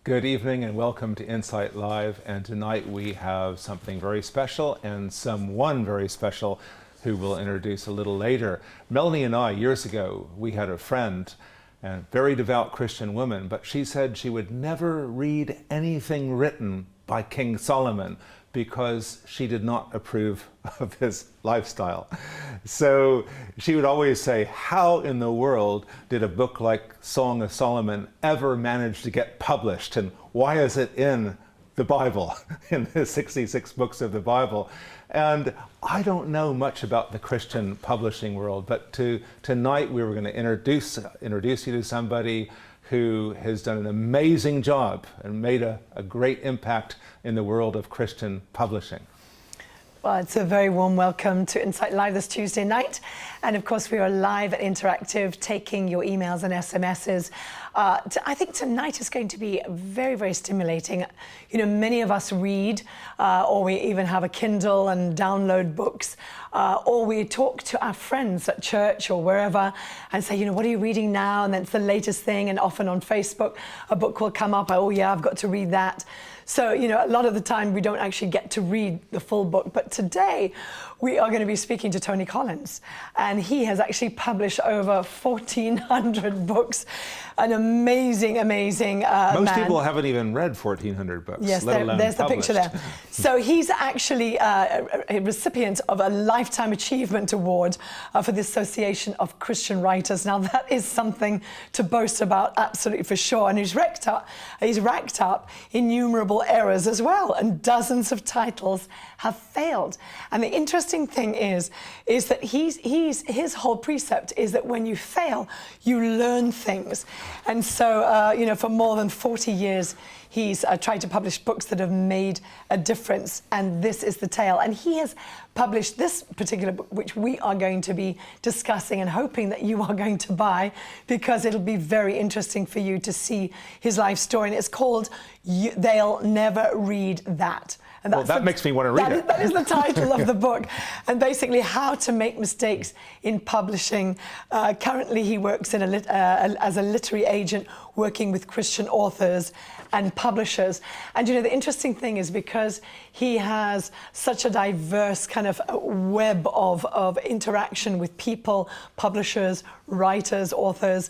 Good evening and welcome to Insight Live. And tonight we have something very special and someone very special who we'll introduce a little later. Melanie and I, years ago, we had a friend, a very devout Christian woman, but she said she would never read anything written by King Solomon because she did not approve of his lifestyle. So she would always say, how in the world did a book like Song of Solomon ever manage to get published? And why is it in the Bible, in the 66 books of the Bible? And I don't know much about the Christian publishing world, but tonight we were going to introduce you to somebody who has done an amazing job and made a great impact in the world of Christian publishing. Well, it's a very warm welcome to Insight Live this Tuesday night. And of course, we are live and interactive, taking your emails and SMSs. I think tonight is going to be very, very stimulating. You know, many of us read, or we even have a Kindle and download books, or we talk to our friends at church or wherever and say, you know, what are you reading now? And that's the latest thing. And often on Facebook, a book will come up. Oh, yeah, I've got to read that. So, you know, a lot of the time we don't actually get to read the full book. But today we are going to be speaking to Tony Collins. And he has actually published over 1,400 books. An amazing, amazing Most man. people haven't even read 1,400 books, yes, let alone there's published. The picture there. So he's actually a recipient of a Lifetime Achievement Award for the Association of Christian Writers. Now that is something to boast about, absolutely for sure. And he's racked up innumerable errors as well, and dozens of titles have failed. And the interesting thing is that his whole precept is that when you fail, you learn things. And so, you know, for more than 40 years, he's tried to publish books that have made a difference, and this is the tale. And he has published this particular book, which we are going to be discussing and hoping that you are going to buy, because it'll be very interesting for you to see his life story. And it's called They'll Never Read That. And well, that makes me want to read it. That is the title of the book. And basically how to make mistakes in publishing. Currently, he works as a literary agent working with Christian authors and publishers. And you know, the interesting thing is because he has such a diverse kind of web of interaction with people, publishers, writers, authors,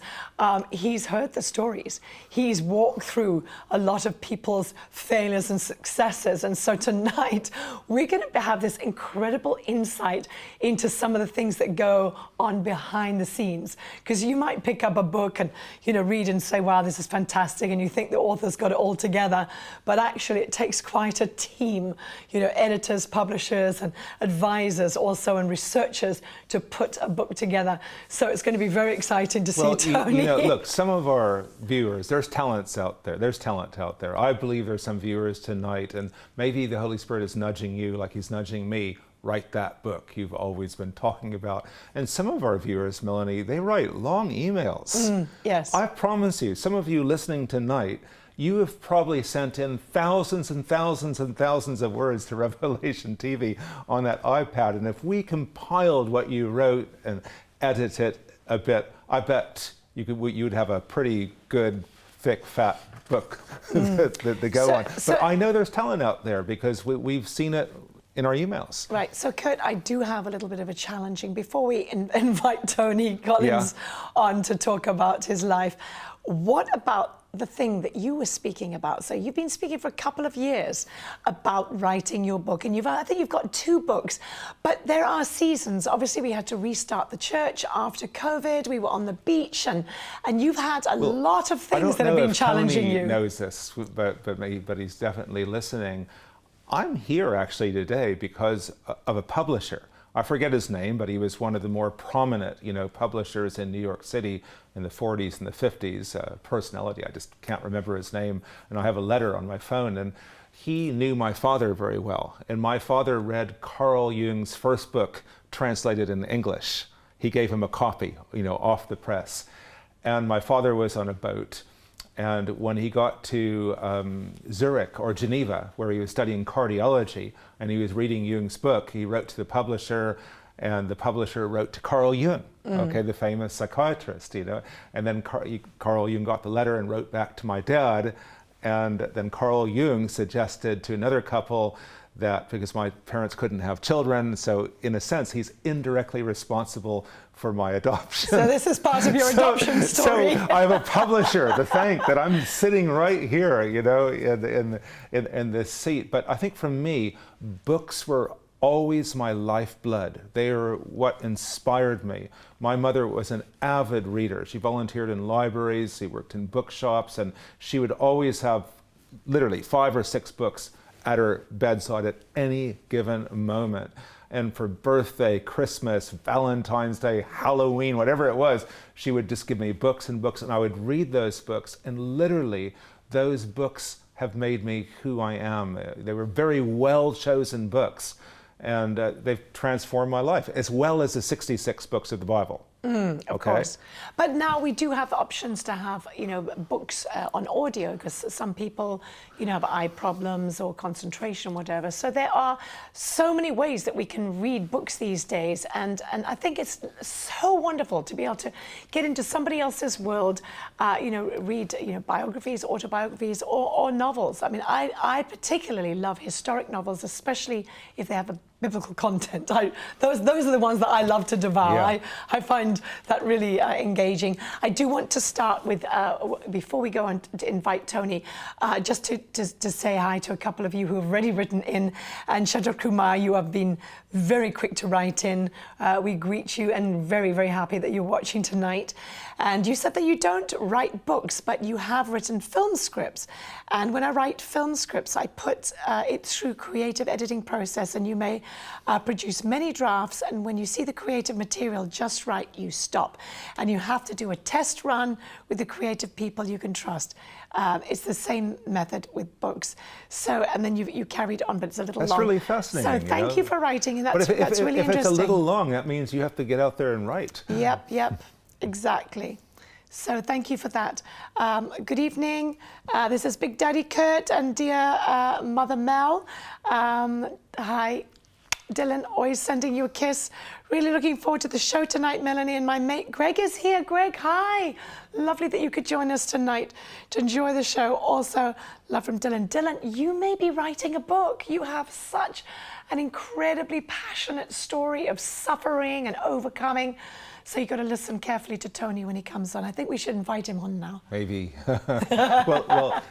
he's heard the stories. He's walked through a lot of people's failures and successes. And so tonight, we're going to have this incredible insight into some of the things that go on behind the scenes. Because you might pick up a book and, you know, read and say, wow, this is fantastic, and you think the author's got it all together. But actually, it takes quite a team, you know, editors, publishers, and advisors also, and researchers to put a book together. So it's going to be very exciting to see Tony. You know, look, some of our viewers, there's talent out there. I believe there's some viewers tonight, and maybe the Holy Spirit is nudging you like he's nudging me. Write that book you've always been talking about. And some of our viewers, Melanie, they write long emails. Yes. I promise you, some of you listening tonight, you have probably sent in thousands and thousands and thousands of words to Revelation TV on that iPad. And if we compiled what you wrote and edited it a bit, I bet you would have a pretty good, thick, fat book to go on. But I know there's talent out there because we've seen it in our emails. Right, so Kurt, I do have a little bit of a challenging, before we invite Tony Collins on to talk about his life, what about the thing that you were speaking about? So you've been speaking for a couple of years about writing your book, and I think you've got 2 books, but there are seasons. Obviously, we had to restart the church after COVID. We were on the beach, and you've had a lot of things that have been challenging you. Tony knows this, but he's definitely listening. I'm here actually today because of a publisher. I forget his name, but he was one of the more prominent, you know, publishers in New York City in the 40s and the 50s. Personality, I just can't remember his name. And I have a letter on my phone, and he knew my father very well. And my father read Carl Jung's first book translated in English. He gave him a copy, you know, off the press. And my father was on a boat. And when he got to Zurich or Geneva, where he was studying cardiology, and he was reading Jung's book, he wrote to the publisher, and the publisher wrote to Carl Jung, okay, the famous psychiatrist, you know. And then Carl Jung got the letter and wrote back to my dad, And then Carl Jung suggested to another couple that because my parents couldn't have children, so in a sense, he's indirectly responsible for my adoption. So this is part of your adoption story. So I have a publisher to thank that I'm sitting right here, you know, in this seat. But I think for me, books were always my lifeblood. They are what inspired me. My mother was an avid reader. She volunteered in libraries, she worked in bookshops, and she would always have literally 5 or 6 books at her bedside at any given moment. And for birthday, Christmas, Valentine's Day, Halloween, whatever it was, she would just give me books and books, and I would read those books, and literally those books have made me who I am. They were very well-chosen books, and they've transformed my life, as well as the 66 books of the Bible. Of course. But now we do have options to have, you know, books on audio, because some people, you know, have eye problems or concentration, whatever. So there are so many ways that we can read books these days. And I think it's so wonderful to be able to get into somebody else's world, you know, read, you know, biographies, autobiographies, or novels. I mean, I particularly love historic novels, especially if they have a biblical content. Those are the ones that I love to devour. Yeah. I find that really engaging. I do want to start with, before we go on to invite Tony, just to say hi to a couple of you who have already written in. And Shadrach Kumar, you have been very quick to write in. We greet you and very, very happy that you're watching tonight. And you said that you don't write books, but you have written film scripts. And when I write film scripts, I put it through creative editing process, and you may produce many drafts, and when you see the creative material just right, you stop. And you have to do a test run with the creative people you can trust. It's the same method with books. So, and then you carried on, but it's a little long. That's really fascinating. So thank you for writing, and that's but really interesting. If it's a little long, that means you have to get out there and write. Yep, exactly. So thank you for that. Good evening. This is Big Daddy Kurt and dear Mother Mel. Hi. Dylan, always sending you a kiss. Really looking forward to the show tonight, Melanie, and my mate Greg is here. Greg, hi. Lovely that you could join us tonight to enjoy the show. Also, love from Dylan. Dylan, you may be writing a book. You have such an incredibly passionate story of suffering and overcoming. So you've got to listen carefully to Tony when he comes on. I think we should invite him on now. Maybe. well,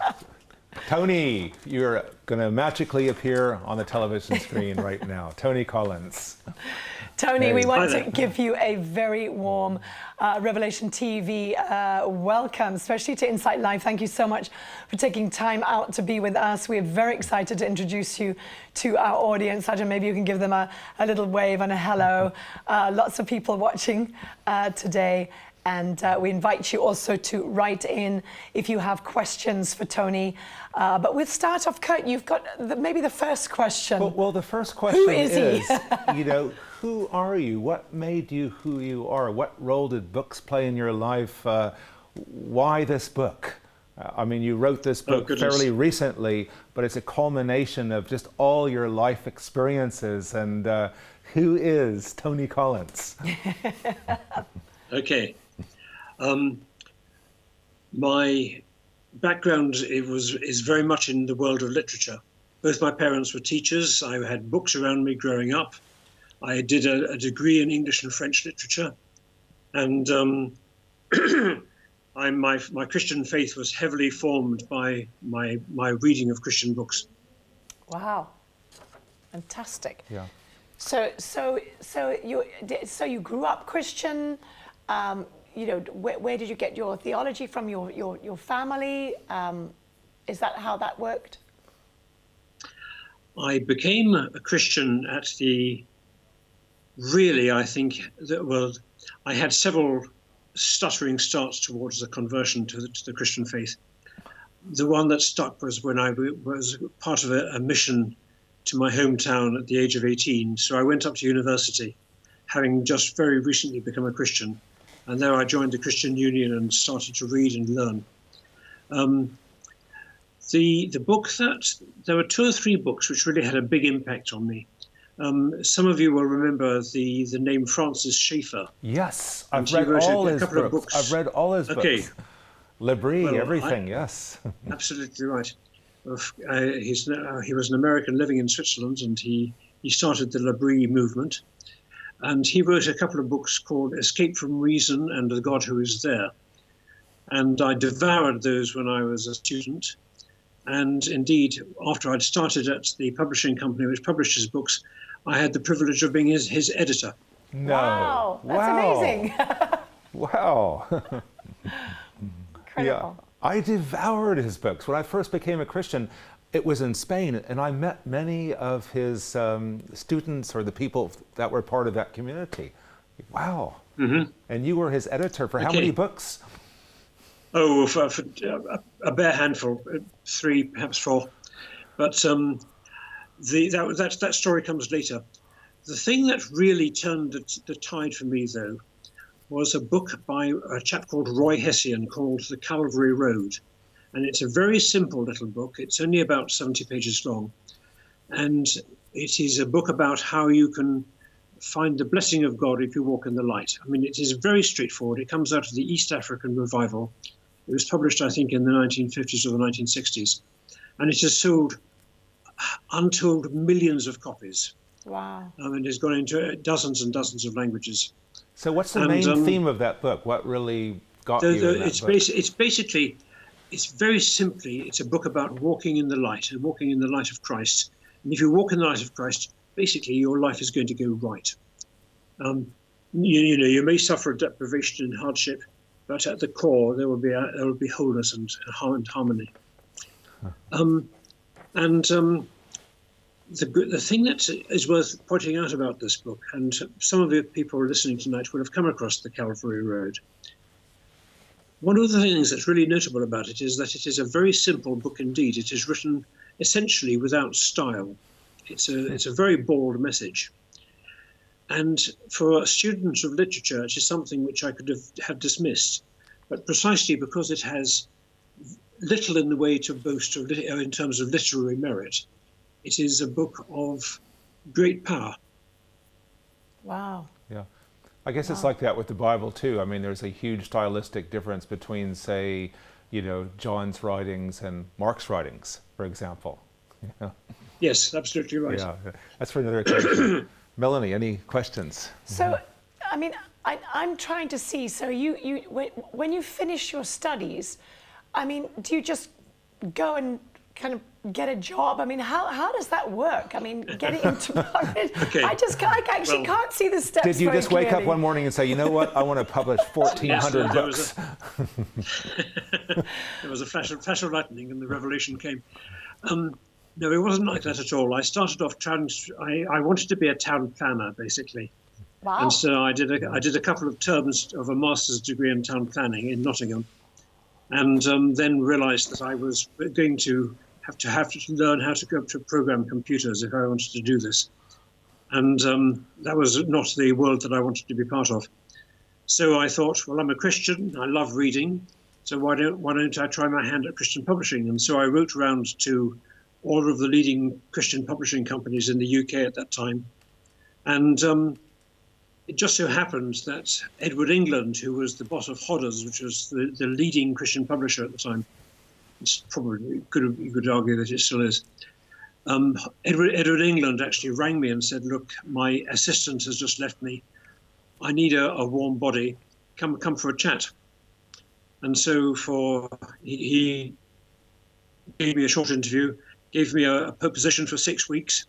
Tony, you're going to magically appear on the television screen right now. Tony Collins. Tony, Hey. we want to give you a very warm Revelation TV welcome, especially to Insight Live. Thank you so much for taking time out to be with us. We're very excited to introduce you to our audience. I don't know, maybe you can give them a little wave and a hello. Lots of people watching today. And we invite you also to write in if you have questions for Tony. But we'll start off, Kurt, you've got maybe the first question. Well, the first question is he? you know, who are you? What made you who you are? What role did books play in your life? Why this book? I mean, you wrote this book fairly recently, but it's a culmination of just all your life experiences. And who is Tony Collins? Okay. My background is very much in the world of literature. Both my parents were teachers. I had books around me growing up. I did a degree in English and French literature, and my Christian faith was heavily formed by my reading of Christian books. Wow, fantastic. Yeah. So you grew up Christian. You know, where did you get your theology from? Your family? Is that how that worked? I became a Christian at I think I had several stuttering starts towards the conversion to the Christian faith. The one that stuck was when I was part of a mission to my hometown at the age of 18. So I went up to university, having just very recently become a Christian. And there I joined the Christian Union and started to read and learn. The book there were 2 or 3 books which really had a big impact on me. Some of you will remember the name Francis Schaeffer. Yes, I've read all his books. I've read all his books. L'Abri, Well, everything, yes. Absolutely right. He was an American living in Switzerland, and he started the L'Abri movement. And he wrote a couple of books called Escape from Reason and The God Who Is There. And I devoured those when I was a student. And indeed, after I'd started at the publishing company which published his books, I had the privilege of being his editor. No. Wow, that's amazing. Wow. Incredible. Yeah, I devoured his books. When I first became a Christian, it was in Spain, and I met many of his students or the people that were part of that community. Wow. Mm-hmm. And you were his editor for how many books? Oh, for a bare handful, 3, perhaps 4. But that story comes later. The thing that really turned the tide for me, though, was a book by a chap called Roy Hession called The Calvary Road. And it's a very simple little book. It's only about 70 pages long. And it is a book about how you can find the blessing of God if you walk in the light. I mean, it is very straightforward. It comes out of the East African revival. It was published, I think, in the 1950s or the 1960s. And it has sold untold millions of copies. Wow. I mean, it's gone into dozens and dozens of languages. So what's the main theme of that book? What really got you in that book? It's basically, it's very simply, it's a book about walking in the light and walking in the light of Christ. And if you walk in the light of Christ, basically your life is going to go right. You may suffer deprivation and hardship, but at the core there will be wholeness and harmony. The thing that is worth pointing out about this book, and some of the people listening tonight will have come across the Calvary Road. One of the things that's really notable about it is that it is a very simple book indeed. It is written essentially without style. It's a very bold message. And for students of literature, it is something which I could have dismissed. But precisely because it has little in the way to boast of in terms of literary merit, it is a book of great power. Wow. Yeah. I guess it's like that with the Bible too. I mean, there's a huge stylistic difference between, say, John's writings and Mark's writings, for example. Yeah. Yes, absolutely right. Yeah, that's for another occasion. Melanie, any questions? So, I mean, I'm trying to see. So, when you finish your studies, I mean, do you just go and kind of get a job? I mean, how does that work? I mean, getting into Okay. I actually can't see the steps. Did you very just wake clearly. up one morning and say, you know what, I want to publish 1,400 books? There was a flash of lightning, and the revelation came. No, it wasn't like that at all. I started off I wanted to be a town planner, basically. Wow. And so I did a couple of terms of a master's degree in town planning in Nottingham, and then realised that I was going to have to learn how to program computers if I wanted to do this, and that was not the world that I wanted to be part of. So I thought, well, I'm a Christian. I love reading, so why don't I try my hand at Christian publishing? And so I wrote around to all of the leading Christian publishing companies in the UK at that time, and it just so happened that Edward England, who was the boss of Hodder's, which was the leading Christian publisher at the time, it's probably you could argue that it still is. Edward England actually rang me and said, "Look, my assistant has just left me. I need a warm body. Come for a chat." And so he gave me a short interview, gave me a position for 6 weeks,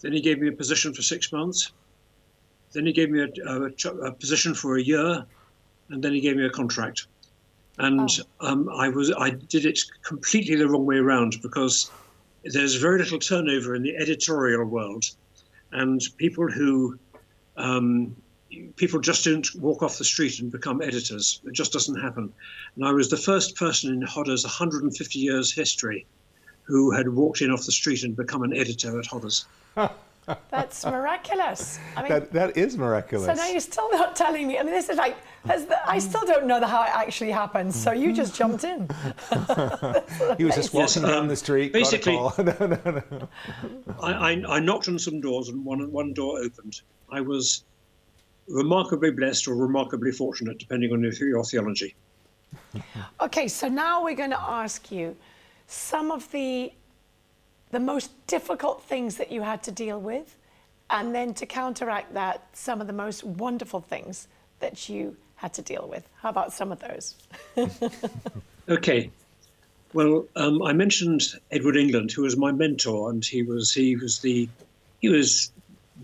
then he gave me a position for 6 months. Then he gave me a position for a year, and then he gave me a contract. And I did it completely the wrong way around, because there's very little turnover in the editorial world, and people just don't walk off the street and become editors. It just doesn't happen. And I was the first person in Hodder's 150 years history who had walked in off the street and become an editor at Hodder's. That's miraculous. I mean, that is miraculous. So now you're still not telling me. I mean, this is like, I still don't know how it actually happens. So you just jumped in. He was just walking down the street. Basically, got a call. No. I knocked on some doors, and one door opened. I was remarkably blessed or remarkably fortunate, depending on your theology. Okay, so now we're going to ask you some of the most difficult things that you had to deal with, and then to counteract that, some of the most wonderful things that you had to deal with. How about some of those? Okay. Well, I mentioned Edward England, who was my mentor, and he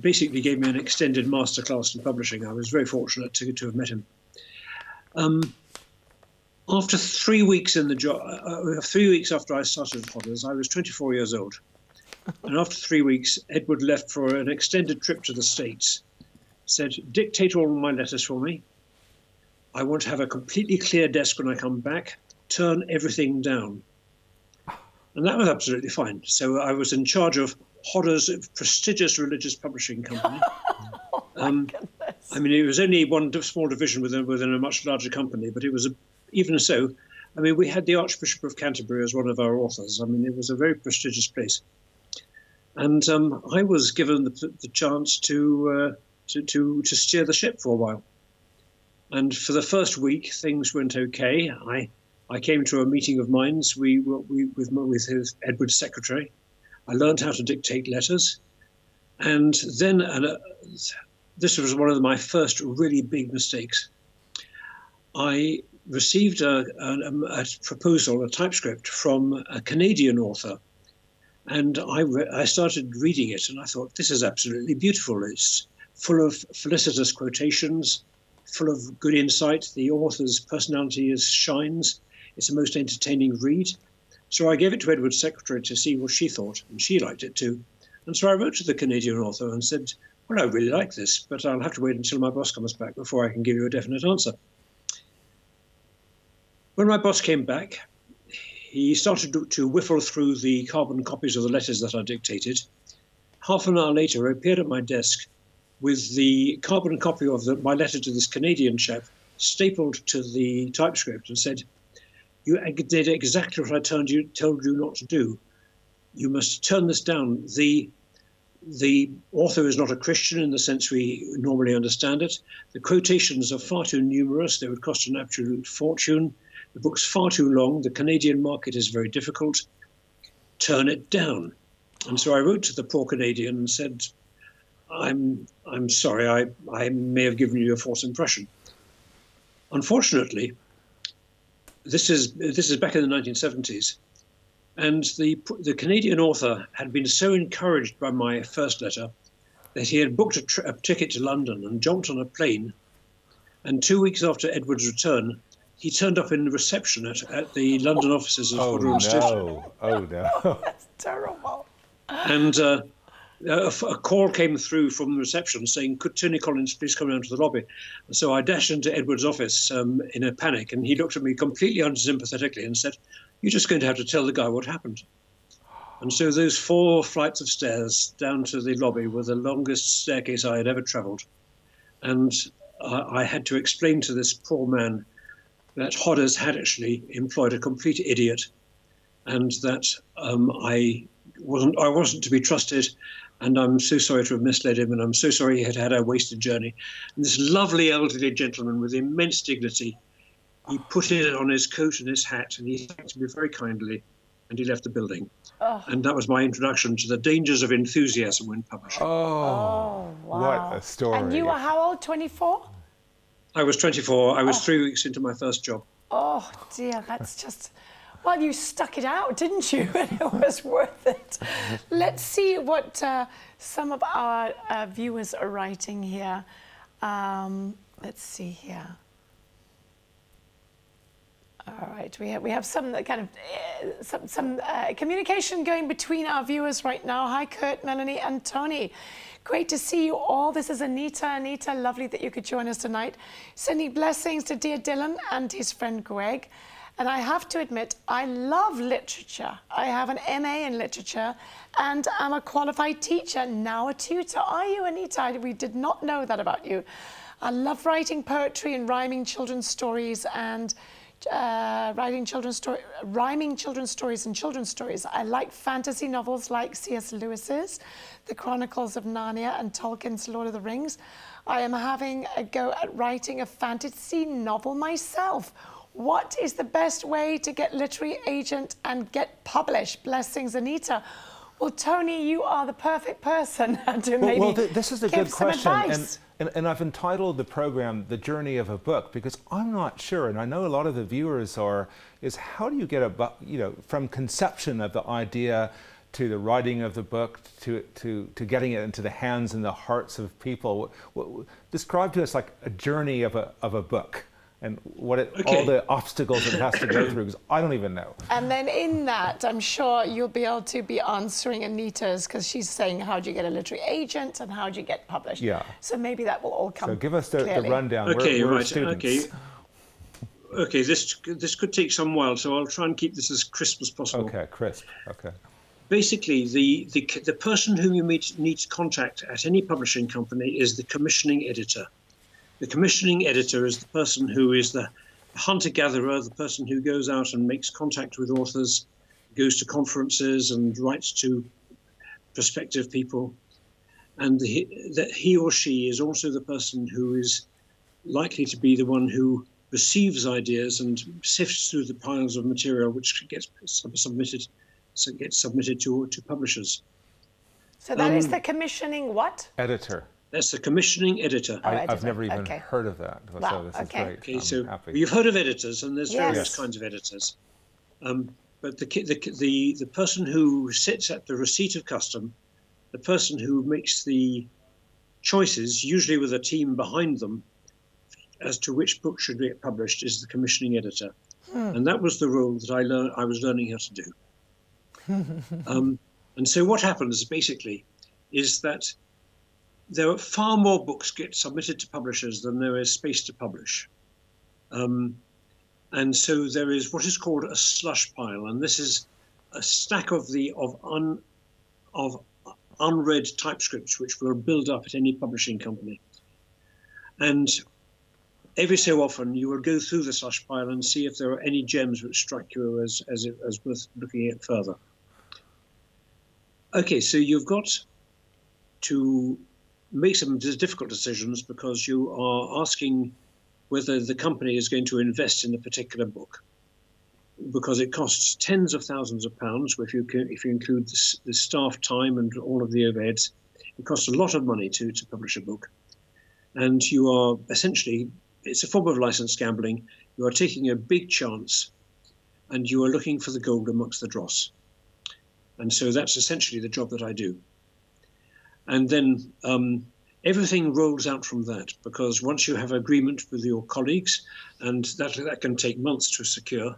basically gave me an extended masterclass in publishing. I was very fortunate to have met him. After 3 weeks in the job, 3 weeks after I started at Hodders, I was 24 years old. And after 3 weeks, Edward left for an extended trip to the States. Said, dictate all my letters for me. I want to have a completely clear desk when I come back. Turn everything down. And that was absolutely fine. So I was in charge of Hodder's prestigious religious publishing company. I mean, it was only one small division within a much larger company, but it was even so. I mean, we had the Archbishop of Canterbury as one of our authors. I mean, it was a very prestigious place. And I was given the chance to steer the ship for a while. And for the first week, things went okay. I came to a meeting of minds with Edward's secretary. I learned how to dictate letters. And then this was one of my first really big mistakes. I received a proposal, a typescript from a Canadian author. And I started reading it, and I thought, this is absolutely beautiful. It's full of felicitous quotations, full of good insight. The author's personality shines. It's a most entertaining read. So I gave it to Edward's secretary to see what she thought, and she liked it too. And so I wrote to the Canadian author and said, well, I really like this, but I'll have to wait until my boss comes back before I can give you a definite answer. When my boss came back, he started to whiffle through the carbon copies of the letters that I dictated. Half an hour later, I appeared at my desk with the carbon copy of my letter to this Canadian chap stapled to the typescript and said, you did exactly what I told you not to do. You must turn this down. The author is not a Christian in the sense we normally understand it. The quotations are far too numerous. They would cost an absolute fortune. The book's far too long. The Canadian market is very difficult. Turn it down. And so I wrote to the poor Canadian and said, I'm sorry, I may have given you a false impression. Unfortunately, this is back in the 1970s, and the Canadian author had been so encouraged by my first letter that he had booked a ticket to London and jumped on a plane. And 2 weeks after Edward's return, he turned up in reception at the London offices of Woodrow Station. Oh no! That's terrible. And a call came through from the reception saying, could Tony Collins please come down to the lobby? And so I dashed into Edward's office in a panic, and he looked at me completely unsympathetically and said, you're just going to have to tell the guy what happened. And so those 4 flights of stairs down to the lobby were the longest staircase I had ever travelled. And I had to explain to this poor man that Hodders had actually employed a complete idiot, and that I wasn't to be trusted, and I'm so sorry to have misled him, and I'm so sorry he had had a wasted journey. And this lovely elderly gentleman with immense dignity, he put it on his coat and his hat, and he thanked me very kindly, and he left the building. Oh. And that was my introduction to the dangers of enthusiasm when publishing. Oh, wow. What a story. And you were how old, 24? I was 24. I was 3 weeks into my first job. Oh, dear, that's just... Well, you stuck it out, didn't you? And it was worth it. Let's see what some of our viewers are writing here. Let's see here. All right, we have some kind of some communication going between our viewers right now. Hi, Kurt, Melanie, and Tony. Great to see you all. This is Anita. Anita, lovely that you could join us tonight. Sending blessings to dear Dylan and his friend Greg. And I have to admit, I love literature. I have an MA in literature, and I'm a qualified teacher, now a tutor. Are you, Anita? We did not know that about you. I love writing poetry and rhyming children's stories and rhyming children's stories and children's stories. I like fantasy novels like C.S. Lewis's The Chronicles of Narnia and Tolkien's Lord of the Rings. I am having a go at writing a fantasy novel myself. What is the best way to get literary agent and get published? Blessings, Anita. Well, Tony, you are the perfect person to maybe this is a give good some question, advice. and I've entitled the program "The Journey of a Book" because I'm not sure, and I know a lot of the viewers is how do you get from conception of the idea to the writing of the book to getting it into the hands and the hearts of people. Describe to us like a journey of a book. And all the obstacles it has to go through, because I don't even know. And then in that, I'm sure you'll be able to be answering Anita's, because she's saying, how do you get a literary agent and how do you get published? Yeah. So maybe that will all come So give us the rundown. Okay, we're right. students. Okay. This could take some while, so I'll try and keep this as crisp as possible. Okay, crisp. Okay. Basically, the person whom you need to contact at any publishing company is the commissioning editor. The commissioning editor is the person who is the hunter-gatherer, the person who goes out and makes contact with authors, goes to conferences and writes to prospective people. And he or she is also the person who is likely to be the one who receives ideas and sifts through the piles of material which gets submitted to publishers. So that is the commissioning what? Editor. That's the commissioning editor. I've never even heard of that. Wow, So this is great. Okay, so happy. you've heard of editors, and there's Yes. various kinds of editors. But the person who sits at the receipt of custom, the person who makes the choices, usually with a team behind them, as to which book should get published, is the commissioning editor. And that was the role that I was learning how to do. And so what happens basically is that there are far more books get submitted to publishers than there is space to publish. And so there is what is called a slush pile, and this is a stack of unread typescripts which will build up at any publishing company. And every so often you will go through the slush pile and see if there are any gems which strike you as worth looking at further. Okay, so you've got to make some difficult decisions because you are asking whether the company is going to invest in a particular book, because it costs tens of thousands of pounds if you include the staff time and all of the overheads. It costs a lot of money to publish a book, and you are essentially, it's a form of license gambling. You are taking a big chance, and you are looking for the gold amongst the dross. And so that's essentially the job that I do. And then everything rolls out from that, because once you have agreement with your colleagues, and that can take months to secure,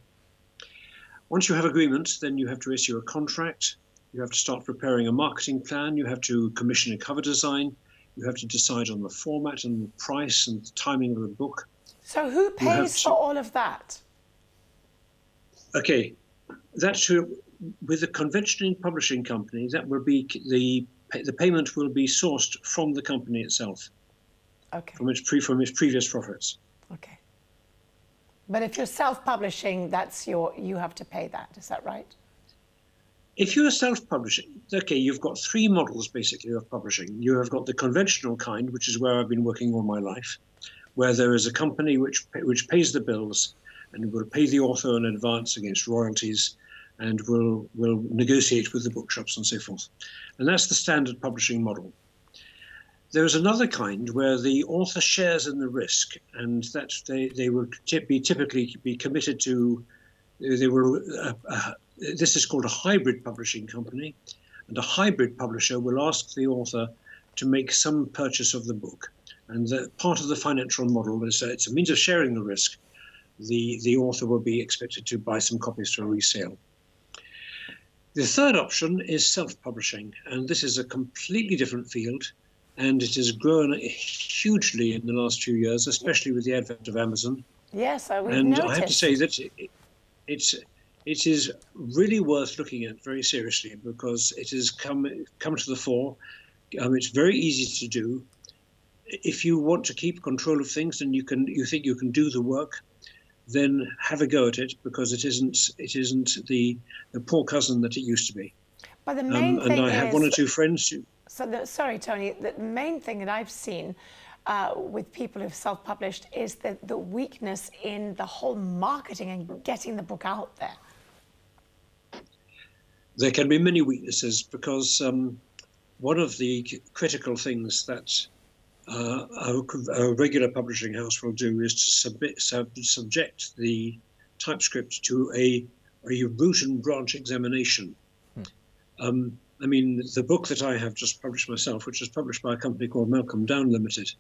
once you have agreement, then you have to issue a contract, you have to start preparing a marketing plan, you have to commission a cover design, you have to decide on the format and the price and the timing of the book. So who pays for all of that? Okay, with a conventional publishing company, that will be the payment will be sourced from the company itself, Okay. from its previous profits. Okay. But if you're self-publishing, you have to pay that. Is that right? If you're self-publishing, okay, you've got three models basically of publishing. You have got the conventional kind, which is where I've been working all my life, where there is a company which pays the bills and will pay the author in advance against royalties, and will negotiate with the bookshops and so forth. And that's the standard publishing model. There is another kind where the author shares in the risk, and that they will typically be committed to, this is called a hybrid publishing company, and a hybrid publisher will ask the author to make some purchase of the book. And part of the financial model is it's a means of sharing the risk. The author will be expected to buy some copies for resale. The third option is self-publishing, and this is a completely different field, and it has grown hugely in the last few years, especially with the advent of Amazon. Yes, we've and noticed. I have to say that it is really worth looking at very seriously, because it has come to the fore. It's very easy to do. If you want to keep control of things and you think you can do the work, then have a go at it, because it isn't the poor cousin that it used to be. But the main thing and I have one or two friends who... Sorry, Tony, the main thing that I've seen, with people who've self-published is the weakness in the whole marketing and getting the book out there. There can be many weaknesses because one of the critical things that a regular publishing house will do is to subject the typescript to a root and branch examination. I mean, the book that I have just published myself, which was published by a company called Malcolm Down Limited,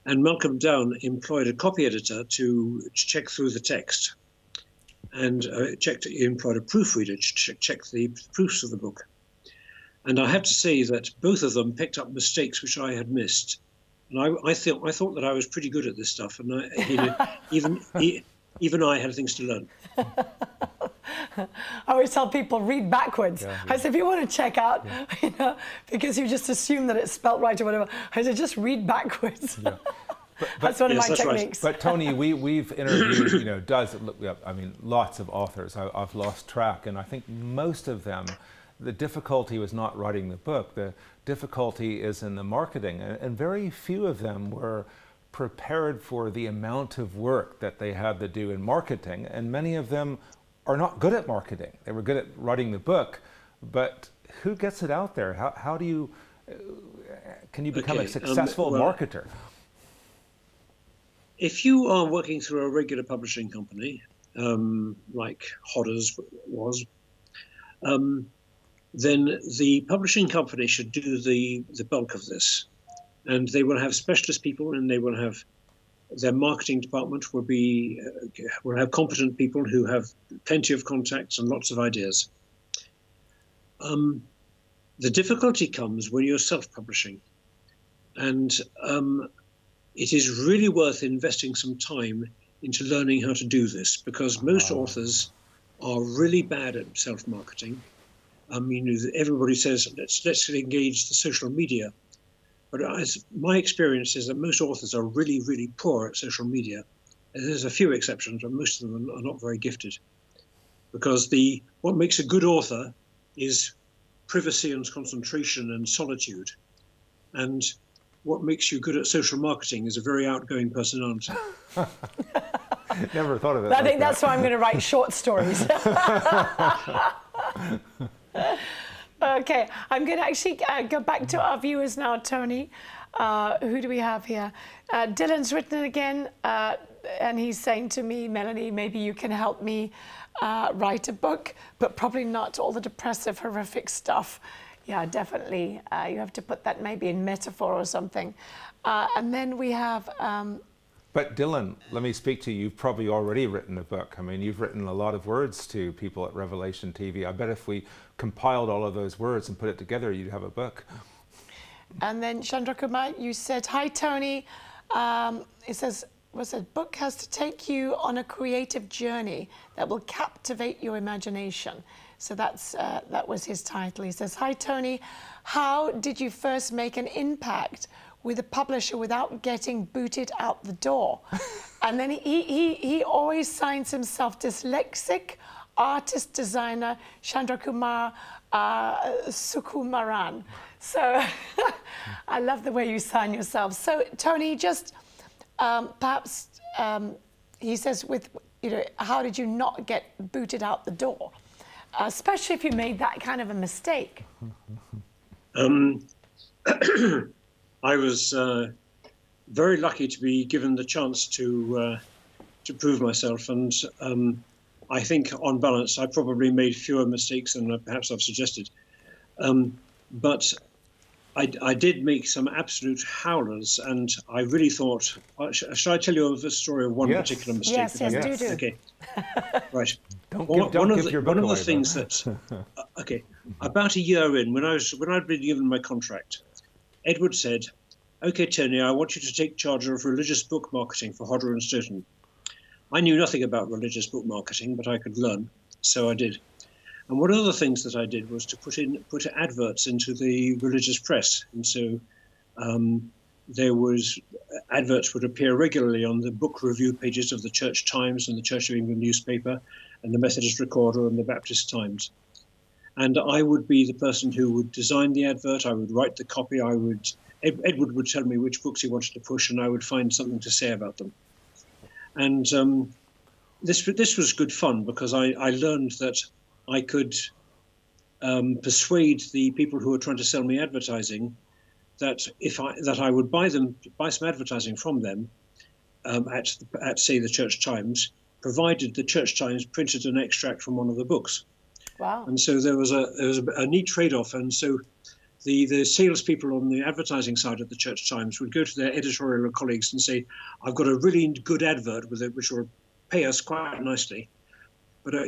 and Malcolm Down employed a copy editor to check through the text, and employed a proofreader to check the proofs of the book. And I have to say that both of them picked up mistakes which I had missed. And I thought that I was pretty good at this stuff, and even I had things to learn. I always tell people, read backwards. Yeah. I said, if you want to check out, because you just assume that it's spelt right or whatever, I said, just read backwards. Yeah. That's one of my that's techniques. But Tony, we've interviewed, lots of authors. I've lost track, and I think most of them, the difficulty was not writing the book. The difficulty is in the marketing, and very few of them were prepared for the amount of work that they had to do in marketing, and many of them are not good at marketing. They were good at writing the book, but who gets it out there? How do you, can you become a successful marketer? If you are working through a regular publishing company, like Hodder's was, then the publishing company should do the bulk of this. And they will have specialist people, and they will have their marketing department will have competent people who have plenty of contacts and lots of ideas. The difficulty comes when you're self-publishing, and it is really worth investing some time into learning how to do this, because most authors are really bad at self-marketing. I mean, everybody says, let's engage the social media. But my experience is that most authors are really, really poor at social media. There's a few exceptions, but most of them are not very gifted. Because what makes a good author is privacy and concentration and solitude. And what makes you good at social marketing is a very outgoing personality. Never thought of it. I think that's why I'm going to write short stories. Okay, I'm going to actually go back to our viewers now, Tony. Who do we have here? Dylan's written again, and he's saying to me, Melanie, maybe you can help me write a book, but probably not all the depressive, horrific stuff. Yeah, definitely. You have to put that maybe in metaphor or something. And then we have... But Dylan, let me speak to you. You've probably already written a book. I mean, you've written a lot of words to people at Revelation TV. I bet if we compiled all of those words and put it together, you'd have a book. And then Chandra Kumar, you said, hi, Tony. It says, book has to take you on a creative journey that will captivate your imagination. So that was his title. He says, hi, Tony. How did you first make an impact with a publisher without getting booted out the door? And then he always signs himself dyslexic, artist, designer, Chandra Kumar Sukumaran. So I love the way you sign yourself. So Tony, just perhaps he says, how did you not get booted out the door, especially if you made that kind of a mistake? I was very lucky to be given the chance to prove myself, and I think, on balance, I probably made fewer mistakes than perhaps I've suggested. But I did make some absolute howlers, and I really thought, shall I tell you the story of one particular mistake? Yes, do. Okay, right. Don't give your book one of away, the things that, okay, about a year in, when I'd been given my contract, Edward said, okay, Tony, I want you to take charge of religious book marketing for Hodder and Stoughton. I knew nothing about religious book marketing, but I could learn, so I did. And one of the things that I did was to put adverts into the religious press. And so adverts would appear regularly on the book review pages of the Church Times and the Church of England newspaper and the Methodist Recorder and the Baptist Times. And I would be the person who would design the advert. I would write the copy. I would Edward would tell me which books he wanted to push, and I would find something to say about them. And this was good fun, because I learned that I could persuade the people who were trying to sell me advertising that I would buy some advertising from them at say the Church Times, provided the Church Times printed an extract from one of the books. Wow! And so there was a neat trade-off. And so the salespeople on the advertising side of the Church Times would go to their editorial colleagues and say, "I've got a really good advert with it, which will pay us quite nicely, but I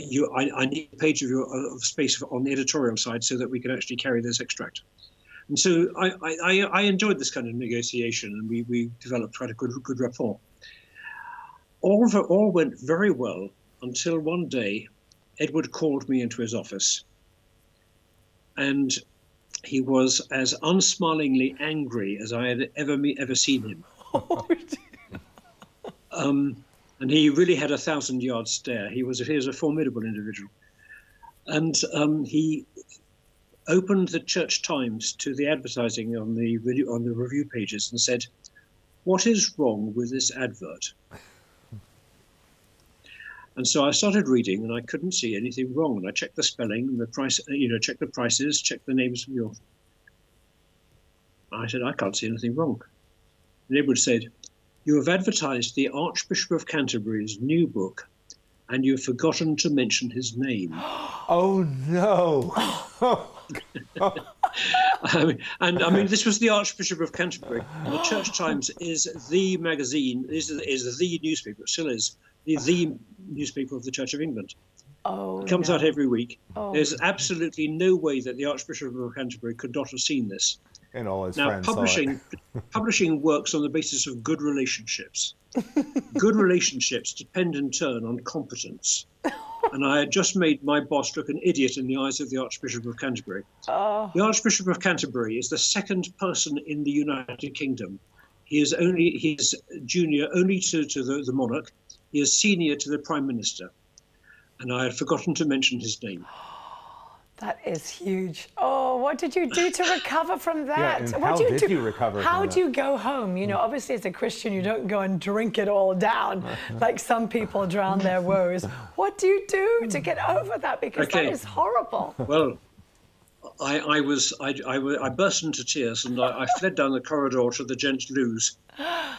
need a page of space on the editorial side so that we can actually carry this extract." And so I enjoyed this kind of negotiation, and we developed quite a good rapport. All went very well until one day Edward called me into his office, and he was as unsmilingly angry as I had ever seen him. And he really had a 1,000-yard stare. He was a formidable individual. And he opened the Church Times to the advertising on the review pages and said, "What is wrong with this advert?" And so I started reading, and I couldn't see anything wrong. And I checked the spelling, and the price, checked the prices, checked the names of the author. I said, "I can't see anything wrong." And Edward said, "You have advertised the Archbishop of Canterbury's new book, and you've forgotten to mention his name." Oh no! I mean, this was the Archbishop of Canterbury. And the Church Times is the magazine, is the newspaper, it still is, the newspaper of the Church of England. Oh, it comes out every week. Oh. There's absolutely no way that the Archbishop of Canterbury could not have seen this. And all his Now, friends saw it. publishing works on the basis of good relationships. Good relationships depend in turn on competence. And I had just made my boss look an idiot in the eyes of the Archbishop of Canterbury. Oh. The Archbishop of Canterbury is the second person in the United Kingdom. He is junior only to the monarch. He is senior to the Prime Minister. And I had forgotten to mention his name. That is huge. Oh, what did you do to recover from that? Yeah, and what how did you recover How from do you go home? You know, obviously as a Christian, you don't go and drink it all down like some people drown their woes. What do you do to get over that? Because that is horrible. Well, I burst into tears, and I fled down the corridor to the gents' loos,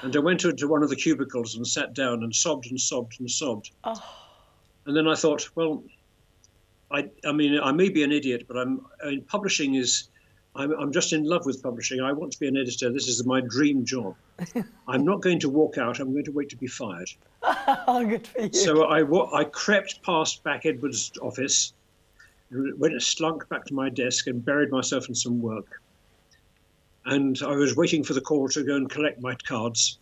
and I went into one of the cubicles and sat down and sobbed and sobbed and sobbed. Oh. And then I thought, well, I mean, I may be an idiot, but publishing is, I'm just in love with publishing. I want to be an editor. This is my dream job. I'm not going to walk out. I'm going to wait to be fired. Oh, good for you. So I crept past back Edward's office, slunk back to my desk and buried myself in some work. And I was waiting for the call to go and collect my cards.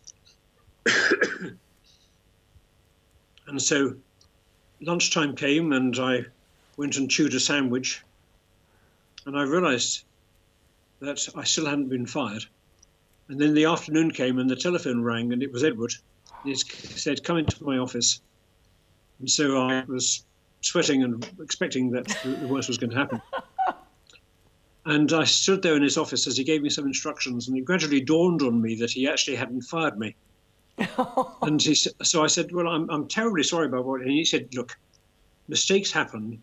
And so lunchtime came, and I went and chewed a sandwich, and I realized that I still hadn't been fired. And then the afternoon came, and the telephone rang, and it was Edward. He said, "Come into my office." And so I was sweating and expecting that the worst was going to happen. And I stood there in his office as he gave me some instructions, and it gradually dawned on me that he actually hadn't fired me. And so I said, "Well, I'm terribly sorry about what," and he said, "Look, mistakes happen.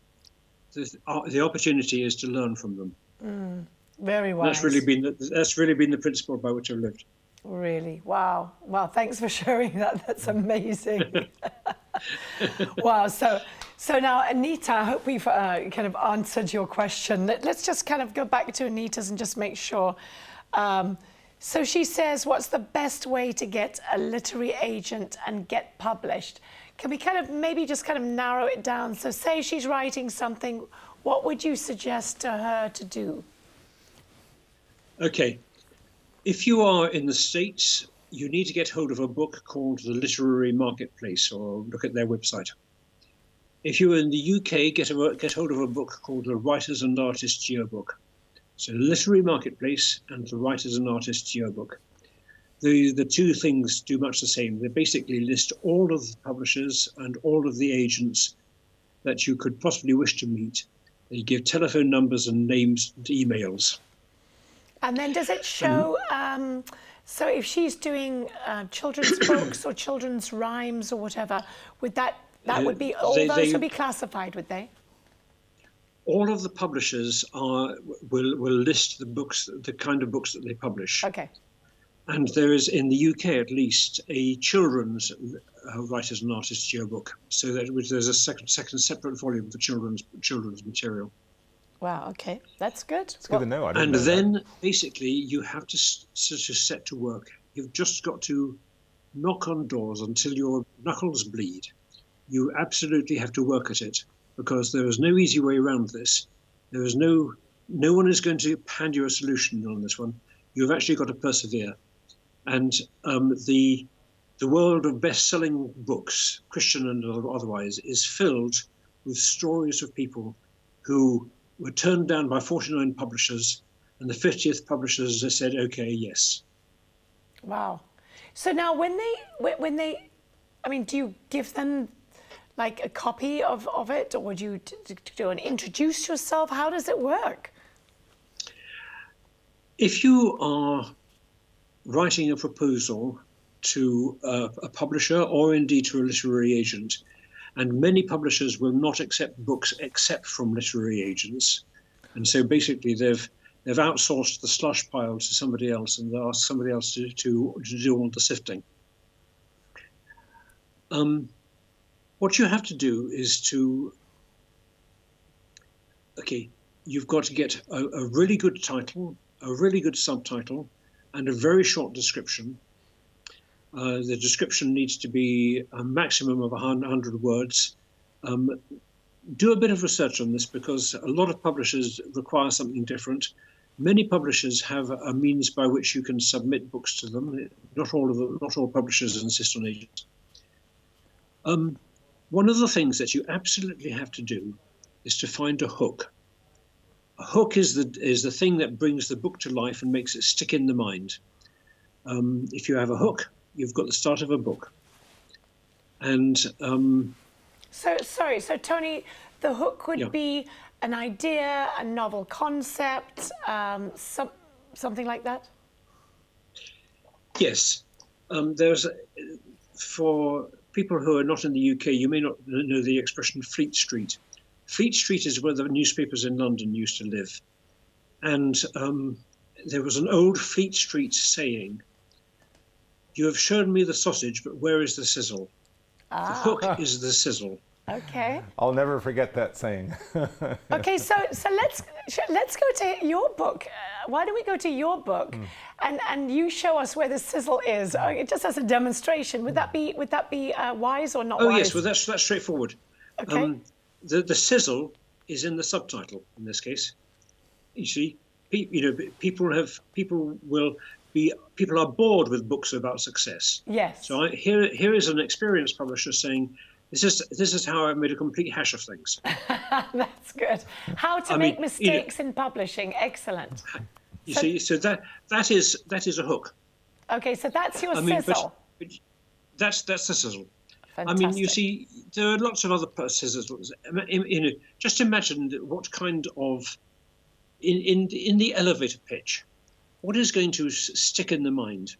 The opportunity is to learn from them." Very wise. That's really been the principle by which I've lived. Really? Wow. Wow. Thanks for sharing that. That's amazing. Wow. So now, Anita, I hope we've kind of answered your question. Let's just kind of go back to Anita's and just make sure. So she says, what's the best way to get a literary agent and get published? Can we kind of maybe just kind of narrow it down? So say she's writing something, what would you suggest to her to do? Okay. If you are in the States, you need to get hold of a book called The Literary Marketplace, or look at their website. If you're in the UK, get hold of a book called The Writers and Artists Yearbook. So Literary Marketplace and The Writers and Artists Yearbook. The two things do much the same. They basically list all of the publishers and all of the agents that you could possibly wish to meet. They give telephone numbers and names and emails. And then does it show So if she's doing children's books or children's rhymes or whatever, would that would be, all those would be classified, would they? All of the publishers will list the books, the kind of books that they publish. Okay. And there is, in the UK at least, a children's writers and artists yearbook. So that there's a second separate volume for children's material. Wow. Okay, that's good. It's good to know. I didn't And know then that. basically you have to set to work. You've just got to knock on doors until your knuckles bleed. You absolutely have to work at it, because there is no easy way around this. There is no one is going to hand you a solution on this one. You've actually got to persevere. And the world of best-selling books, Christian and otherwise, is filled with stories of people who were turned down by 49 publishers, and the 50th publishers said, okay, yes. Wow. So now when they, I mean, do you give them like a copy of it, or would you do and introduce yourself? How does it work? If you are writing a proposal to a publisher or indeed to a literary agent, and many publishers will not accept books except from literary agents, and so basically they've outsourced the slush pile to somebody else, and they ask somebody else to do all the sifting. What you have to do is you've got to get a really good title, a really good subtitle, and a very short description. The description needs to be a maximum of 100 words. Do a bit of research on this, because a lot of publishers require something different. Many publishers have a means by which you can submit books to them. Not all publishers insist on agents. One of the things that you absolutely have to do is to find a hook. A hook is the thing that brings the book to life and makes it stick in the mind. If you have a hook, you've got the start of a book. And so Tony, the hook would be an idea, a novel concept, something like that? Yes. For people who are not in the UK, you may not know the expression Fleet Street. Fleet Street is where the newspapers in London used to live. And there was an old Fleet Street saying, "You have shown me the sausage, but where is the sizzle?" The hook is the sizzle. Okay. I'll never forget that saying. Okay, so let's go to your book. Why don't we go to your book, and you show us where the sizzle is, just as a demonstration? Would that be wise or not wise? Oh yes, well that's straightforward. Okay. The sizzle is in the subtitle in this case. You see, people are bored with books about success. Yes. So here is an experienced publisher saying, This is how I made a complete hash of things. That's good. How to make mistakes in publishing. Excellent. So that is a hook. Okay, so that's your sizzle. But that's the sizzle. Fantastic. I mean, you see, there are lots of other sizzles. Just imagine what kind of in the elevator pitch, what is going to stick in the mind?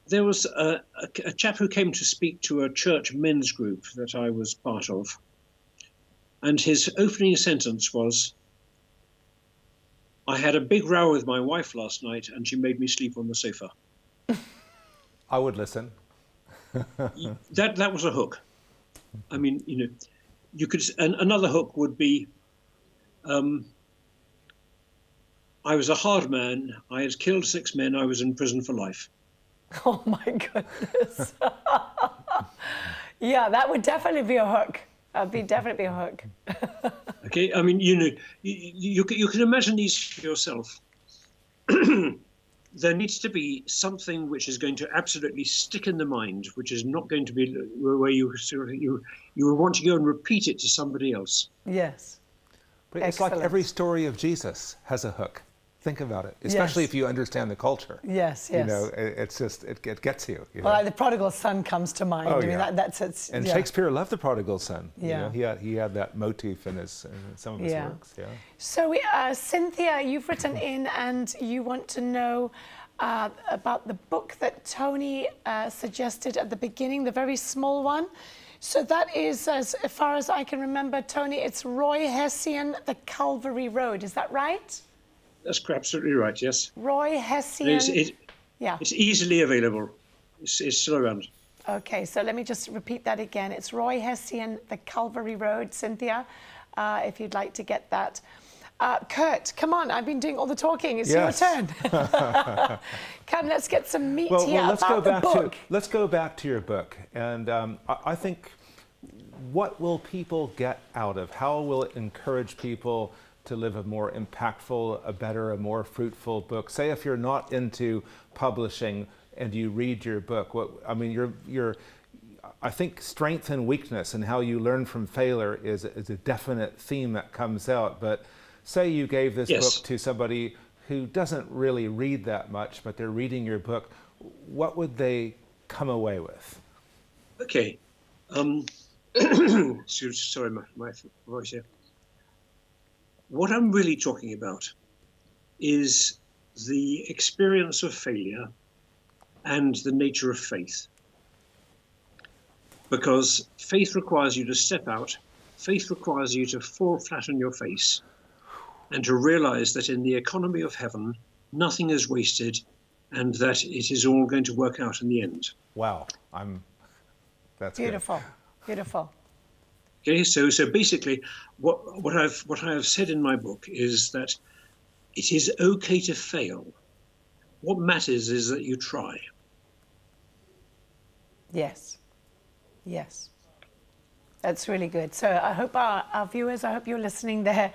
There was a chap who came to speak to a church men's group that I was part of, and his opening sentence was, "I had a big row with my wife last night and she made me sleep on the sofa." I would listen. That was a hook. I mean, you could. Another hook would be, "I was a hard man. I had killed 6 men. I was in prison for life." Oh my goodness. Yeah, that would definitely be a hook. That'd be definitely a hook. Okay, I mean, you can imagine these for yourself. There needs to be something which is going to absolutely stick in the mind, which is not going to be where you will want to go and repeat it to somebody else. Yes. But it's like every story of Jesus has a hook. Think about it, especially if you understand the culture. Yes, yes. It's just, it gets you. Well, like the prodigal son comes to mind. Oh, I mean, yeah. that's it. And Shakespeare loved the prodigal son. Yeah. He had that motif in some of his works. Yeah. So, Cynthia, you've written in and you want to know about the book that Tony suggested at the beginning, the very small one. So that is, as far as I can remember, Tony, it's Roy Hession, The Calvary Road. Is that right? That's absolutely right, yes. Roy Hession. Yeah. It's easily available. It's still around. Okay, so let me just repeat that again. It's Roy Hession, The Calvary Road, Cynthia, if you'd like to get that. Kurt, come on, I've been doing all the talking. It's your turn. Come, let's get some meat here about the book. Let's go back to your book. And I think, what will people get out of? How will it encourage people to live a more impactful, a better, a more fruitful book? Say if you're not into publishing and you read your book, I think strength and weakness and how you learn from failure is a definite theme that comes out. But say you gave this book to somebody who doesn't really read that much, but they're reading your book, what would they come away with? Okay. Sorry, my voice here. What I'm really talking about is the experience of failure and the nature of faith. Because faith requires you to step out, faith requires you to fall flat on your face and to realize that in the economy of heaven, nothing is wasted and that it is all going to work out in the end. Wow, that's beautiful, good. Beautiful. Okay, so basically, what I have said in my book is that it is okay to fail. What matters is that you try. Yes. Yes. That's really good. So I hope our viewers, I hope you're listening there.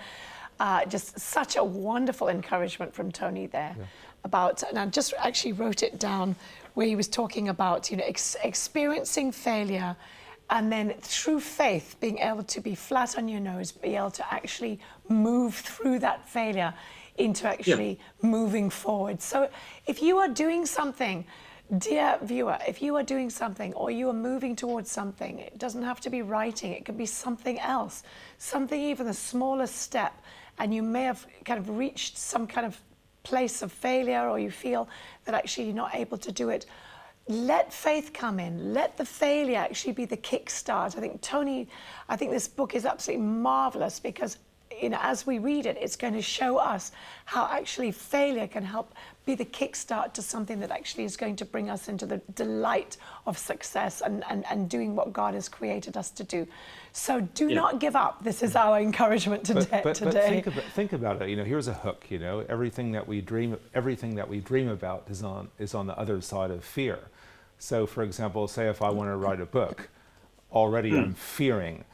Just such a wonderful encouragement from Tony there about, and I just actually wrote it down where he was talking about, experiencing failure and then through faith being able to be flat on your nose, be able to actually move through that failure into actually moving forward. So if you are doing something, dear viewer, if you are doing something or you are moving towards something, it doesn't have to be writing, it could be something else, something even the smallest step, and you may have kind of reached some kind of place of failure or you feel that actually you're not able to do it. Let faith come in. Let the failure actually be the kickstart. I think, Tony, I think this book is absolutely marvelous because, as we read it, it's going to show us how actually failure can help be the kickstart to something that actually is going to bring us into the delight of success and doing what God has created us to do. So do not give up. This is our encouragement today. But think about it. Here's a hook. Everything that we dream about is on the other side of fear. So, for example, say if I want to write a book, already I'm fearing.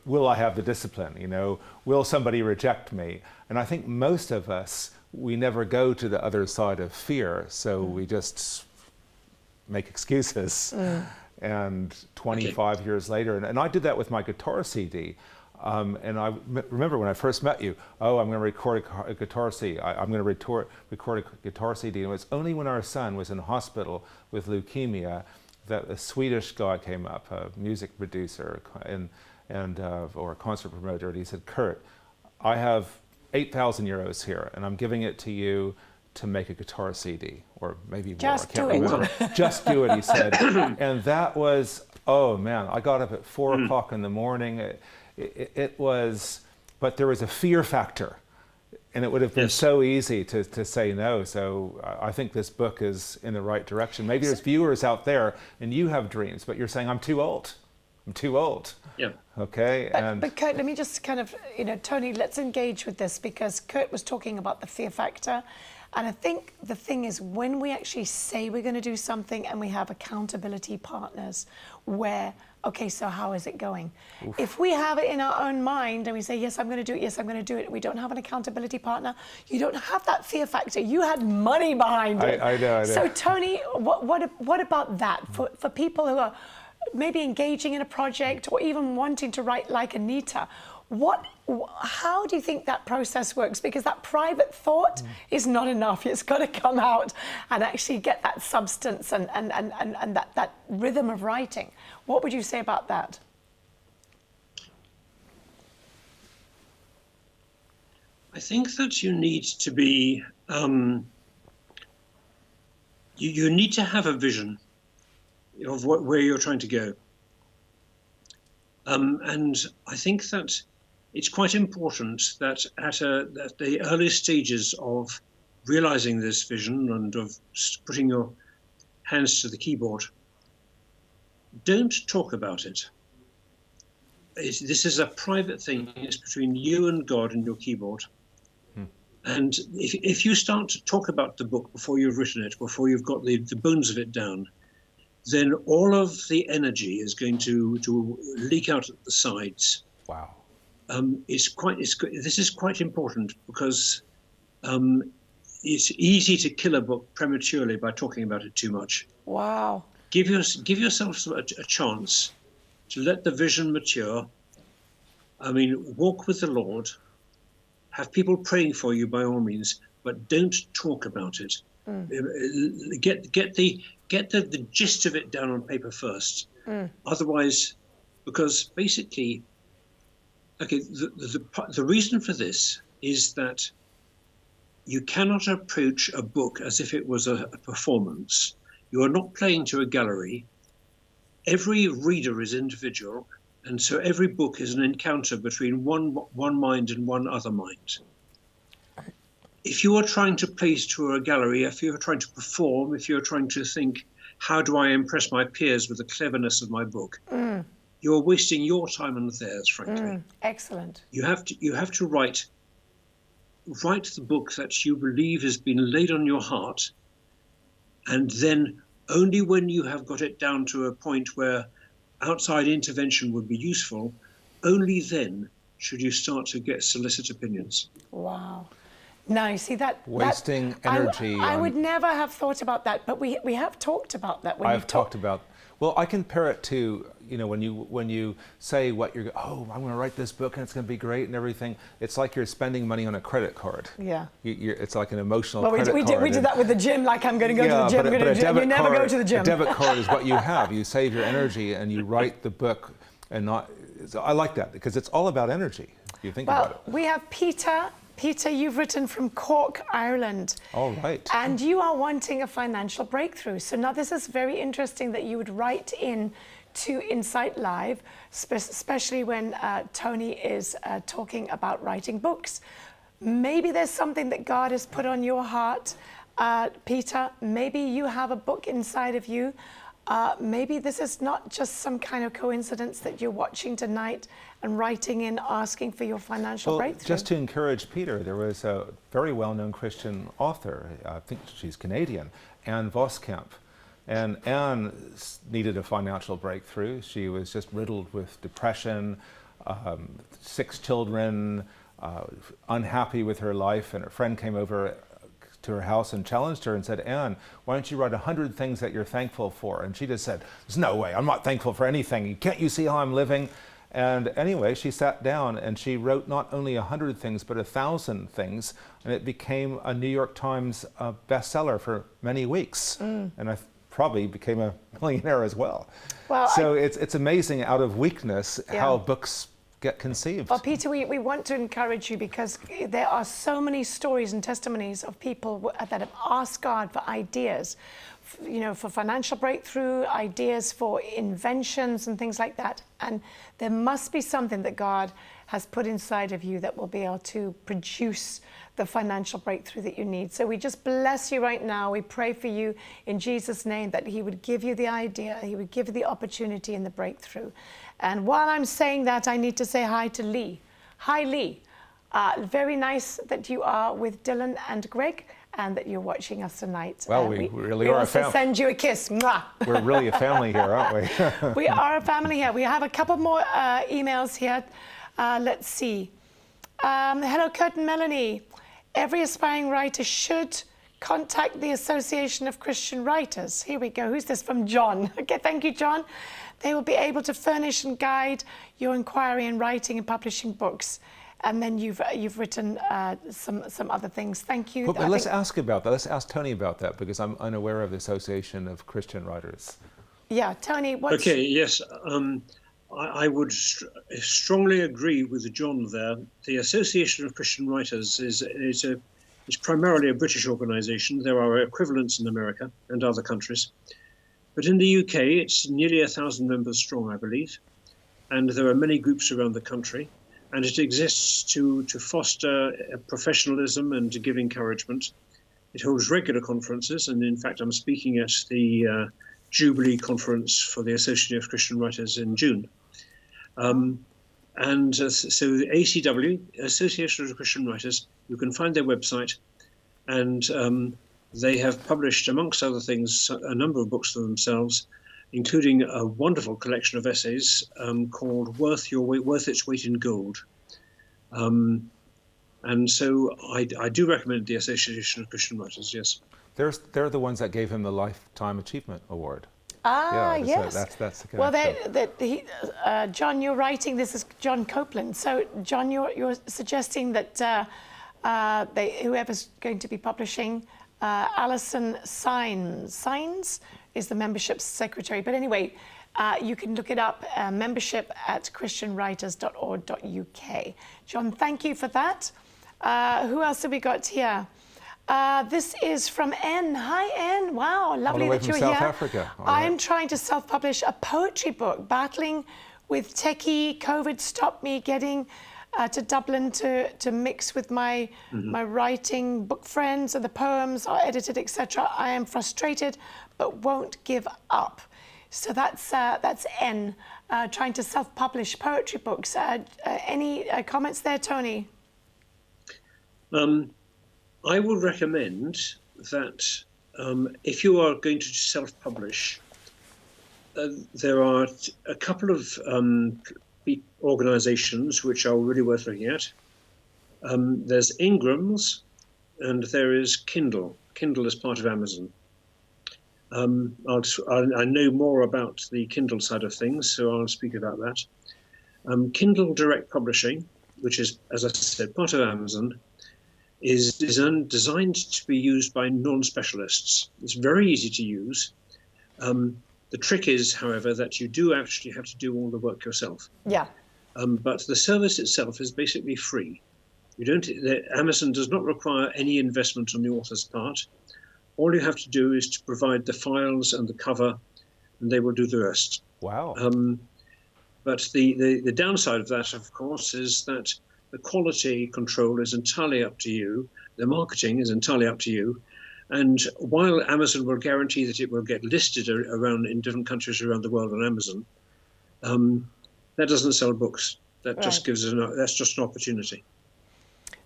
Will I have the discipline? Will somebody reject me? And I think most of us, we never go to the other side of fear, so we just make excuses. And 25 years later, and I did that with my guitar CD. And I remember when I first met you, I'm going to record a guitar CD. I'm going to record a guitar CD. And it was only when our son was in hospital with leukemia that a Swedish guy came up, a music producer or a concert promoter, and he said, "Kurt, I have 8,000 euros here, and I'm giving it to you to make a guitar CD, or maybe more. Just I can't do it. remember. Just do it," he said. And that was, oh man, I got up at 4 o'clock in the morning. It was, but there was a fear factor, and it would have been so easy to say no. So I think this book is in the right direction. Maybe there's viewers out there, and you have dreams, but you're saying, I'm too old. I'm too old. Yeah. Okay. But Kurt, let me just kind of, Tony, let's engage with this because Kurt was talking about the fear factor. And I think the thing is when we actually say we're going to do something and we have accountability partners where, okay, so how is it going? Oof. If we have it in our own mind and we say, yes, I'm going to do it, yes, I'm going to do it, we don't have an accountability partner, you don't have that fear factor. You had money behind it. I know. So Tony, what about that? For people who are maybe engaging in a project or even wanting to write like Anita, how do you think that process works? Because that private thought is not enough. It's got to come out and actually get that substance and that rhythm of writing. What would you say about that? I think that you need to be you need to have a vision of where you're trying to go. And I think that it's quite important that at the early stages of realizing this vision and of putting your hands to the keyboard, don't talk about it. This is a private thing. It's between you and God and your keyboard. And if you start to talk about the book before you've written it, before you've got the bones of it down, then all of the energy is going to leak out at the sides. Wow. This is quite important because it's easy to kill a book prematurely by talking about it too much. Wow. Give yourself a chance to let the vision mature. I mean, walk with the Lord. Have people praying for you by all means, but don't talk about it. Get the gist of it down on paper first. Otherwise, because basically, okay, the reason for this is that you cannot approach a book as if it was a performance. You are not playing to a gallery. Every reader is individual, and so every book is an encounter between one mind and one other mind. If you are trying to play to a gallery, if you're trying to perform, if you're trying to think, how do I impress my peers with the cleverness of my book? You're wasting your time and theirs, frankly. Excellent. You have to write the book that you believe has been laid on your heart, and then only when you have got it down to a point where outside intervention would be useful, only then should you start to solicit opinions. Wow. Now, you see that... Wasting energy. I would never have thought about that, but we have talked about that. I've talked about... Well, I compare it to, when you say what you're... Oh, I'm going to write this book and it's going to be great and everything. It's like you're spending money on a credit card. Yeah. It's like an emotional credit card. We did that with the gym, like I'm going to go to the gym. You never go to the gym. A debit card is what you have. You save your energy and you write the book and not... So I like that because it's all about energy, if you think about it. Well, we have Peter. Peter, you've written from Cork, Ireland. All right. And you are wanting a financial breakthrough. So now this is very interesting that you would write in to Insight Live, especially when Tony is talking about writing books. Maybe there's something that God has put on your heart, Peter. Maybe you have a book inside of you. Maybe this is not just some kind of coincidence that you're watching tonight and writing in, asking for your financial breakthrough. Just to encourage Peter, there was a very well-known Christian author, I think she's Canadian, Anne Voskamp. And Anne needed a financial breakthrough. She was just riddled with depression, 6 children, unhappy with her life, and a friend came over to her house and challenged her and said, Anne, why don't you write 100 things that you're thankful for? And she just said, there's no way, I'm not thankful for anything. Can't you see how I'm living? And anyway, she sat down and she wrote not only 100 things, but 1,000 things. And it became a New York Times bestseller for many weeks. And I probably became a millionaire as well. So it's amazing out of weakness how books get conceived. Well, Peter, we want to encourage you because there are so many stories and testimonies of people that have asked God for ideas, for financial breakthrough, ideas for inventions and things like that. And there must be something that God has put inside of you that will be able to produce the financial breakthrough that you need. So we just bless you right now. We pray for you in Jesus' name that He would give you the idea, He would give you the opportunity and the breakthrough. And while I'm saying that, I need to say hi to Lee. Hi, Lee. Very nice that you are with Dylan and Greg and that you're watching us tonight. Well, we really are a family. family. Send you a kiss. Mwah. We're really a family here, aren't we? We are a family here. We have a couple more emails here. Let's see. Hello, Kurt and Melanie. Every aspiring writer should contact the Association of Christian Writers. Here we go. Who's this? From John. Okay, thank you, John. They will be able to furnish and guide your inquiry in writing and publishing books. And then you've written some other things. Thank you. But let's ask about that. Let's ask Tony about that because I'm unaware of the Association of Christian Writers. Yeah, Tony. Okay. Yes. I would strongly agree with John there. The Association of Christian Writers is It's primarily a British organisation. There are equivalents in America and other countries. But in the UK, it's nearly 1,000 members strong, I believe. And there are many groups around the country. And it exists to foster professionalism and to give encouragement. It holds regular conferences. And in fact, I'm speaking at the Jubilee Conference for the Association of Christian Writers in June. So the ACW, Association of Christian Writers, you can find their website, and they have published, amongst other things, a number of books for themselves, including a wonderful collection of essays called Worth Its Weight in Gold. And so I do recommend the Association of Christian Writers, yes. They're the ones that gave him the Lifetime Achievement Award. Ah, yeah, yes. That's the connection. Well, John, you're writing, this is John Copeland. So, John, you're suggesting that whoever's going to be publishing, Alison Signs is the membership secretary. But anyway, you can look it up, membership at christianwriters.org.uk. John, thank you for that. Who else have we got here? This is from N. Hi, N. Wow, lovely that you're here. South Africa. I'm trying to self-publish a poetry book, battling with techie. COVID stopped me getting to Dublin to mix with my writing book friends, and the poems are edited, etc. I am frustrated, but won't give up. So that's N, trying to self-publish poetry books. Any comments there, Tony? I would recommend that if you are going to self-publish, there are a couple of organizations which are really worth looking at. There's Ingram's and there is Kindle. Kindle is part of Amazon. I know more about the Kindle side of things, so I'll speak about that. Kindle Direct Publishing, which is, as I said, part of Amazon, is designed to be used by non-specialists. It's very easy to use. The trick is, however, that you do actually have to do all the work yourself. Yeah. But the service itself is basically free. Amazon does not require any investment on the author's part. All you have to do is to provide the files and the cover, and they will do the rest. Wow. But the downside of that, of course, is that the quality control is entirely up to you. The marketing is entirely up to you. And while Amazon will guarantee that it will get listed around in different countries around the world on Amazon, that doesn't sell books. That just that's just an opportunity.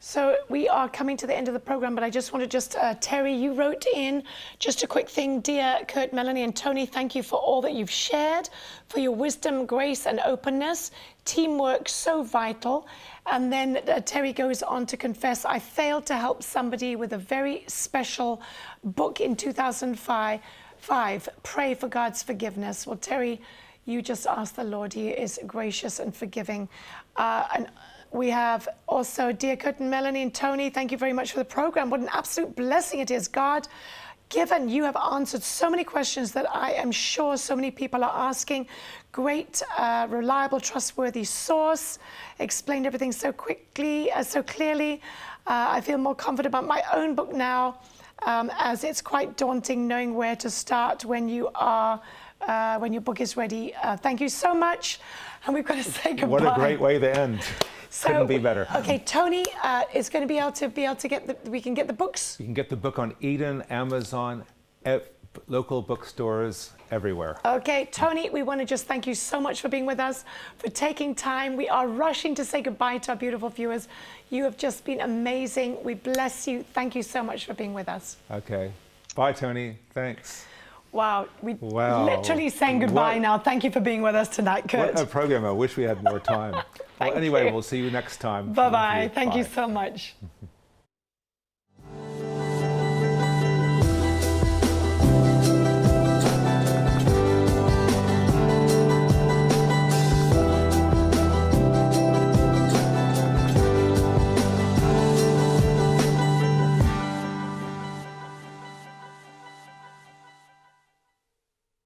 So we are coming to the end of the program, but I just want to Terry, you wrote in just a quick thing. Dear Kurt, Melanie and Tony, thank you for all that you've shared, for your wisdom, grace and openness. Teamwork so vital. And then Terry goes on to confess, I failed to help somebody with a very special book in 2005. Pray for God's forgiveness. Well, Terry, you just asked the Lord. He is gracious and forgiving. And we have also, dear Kurt and Melanie and Tony, thank you very much for the program. What an absolute blessing it is. God given, you have answered so many questions that I am sure so many people are asking. Great, reliable, trustworthy source. Explained everything so quickly, so clearly. I feel more confident about my own book now, as it's quite daunting knowing where to start when you are, when your book is ready. Thank you so much. And we've got to say goodbye. What a great way to end. So, couldn't be better. Okay, Tony is going to be able to get we can get the books. You can get the book on Eden, Amazon, local bookstores, everywhere. Okay, Tony, we want to just thank you so much for being with us, for taking time. We are rushing to say goodbye to our beautiful viewers. You have just been amazing. We bless you. Thank you so much for being with us. Okay. Bye, Tony. Thanks. Wow, literally saying goodbye now. Thank you for being with us tonight, Kurt. What a program. I wish we had more time. Well, anyway, we'll see you next time. Bye-bye. Thank you so much.